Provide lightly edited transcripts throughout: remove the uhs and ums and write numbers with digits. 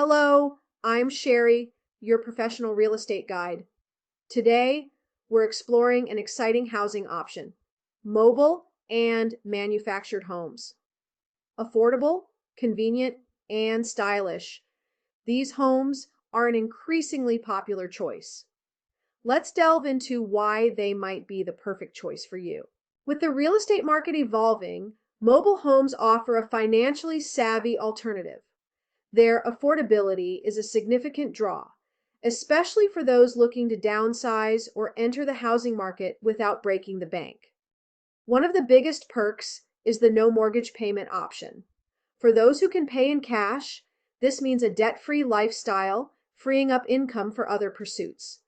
Hello, I'm Sherry, your professional real estate guide. Today, we're exploring an exciting housing option: mobile and manufactured homes. Affordable, convenient, and stylish, these homes are an increasingly popular choice. Let's delve into why they might be the perfect choice for you. With the real estate market evolving, mobile homes offer a financially savvy alternative. Their affordability is a significant draw, especially for those looking to downsize or enter the housing market without breaking the bank. One of the biggest perks is the no mortgage payment option. For those who can pay in cash, this means a debt-free lifestyle, freeing up income for other pursuits.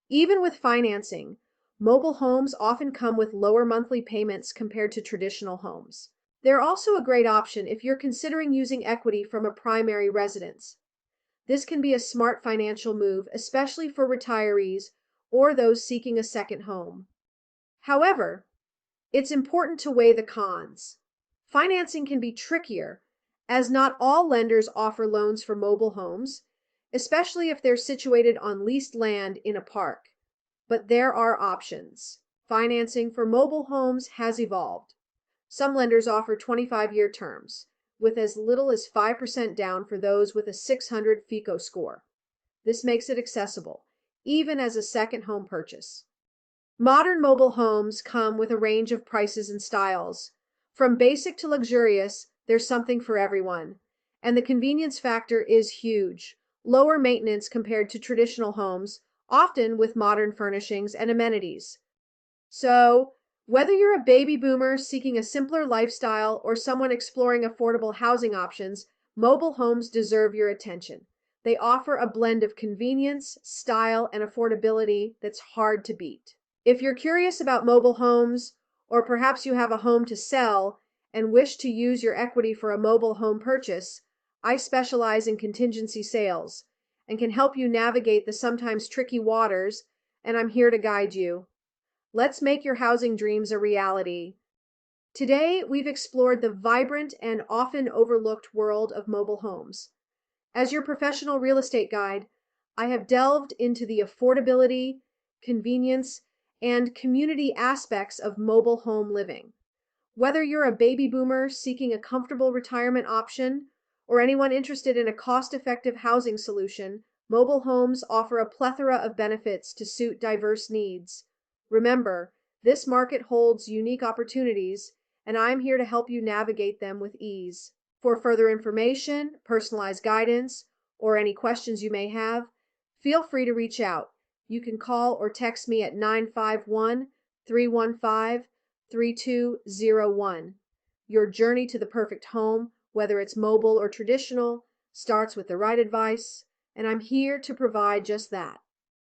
Even with financing, mobile homes often come with lower monthly payments compared to traditional homes. They're also a great option if you're considering using equity from a primary residence. This can be a smart financial move, especially for retirees or those seeking a second home. However, it's important to weigh the cons. Financing can be trickier, as not all lenders offer loans for mobile homes, especially if they're situated on leased land in a park. But there are options. Financing for mobile homes has evolved. Some lenders offer 25-year terms, with as little as 5% down for those with a 600 FICO score. This makes it accessible, even as a second home purchase. Modern mobile homes come with a range of prices and styles. From basic to luxurious, there's something for everyone. And the convenience factor is huge. Lower maintenance compared to traditional homes, often with modern furnishings and amenities. So, whether you're a baby boomer seeking a simpler lifestyle or someone exploring affordable housing options, mobile homes deserve your attention. They offer a blend of convenience, style, and affordability that's hard to beat. If you're curious about mobile homes, or perhaps you have a home to sell and wish to use your equity for a mobile home purchase, I specialize in contingency sales and can help you navigate the sometimes tricky waters, and I'm here to guide you. Let's make your housing dreams a reality. Today, we've explored the vibrant and often overlooked world of mobile homes. As your professional real estate guide, I have delved into the affordability, convenience, and community aspects of mobile home living. Whether you're a baby boomer seeking a comfortable retirement option or anyone interested in a cost-effective housing solution, mobile homes offer a plethora of benefits to suit diverse needs. Remember, this market holds unique opportunities, and I'm here to help you navigate them with ease. For further information, personalized guidance, or any questions you may have, feel free to reach out. You can call or text me at 951-315-3201. Your journey to the perfect home, whether it's mobile or traditional, starts with the right advice, and I'm here to provide just that.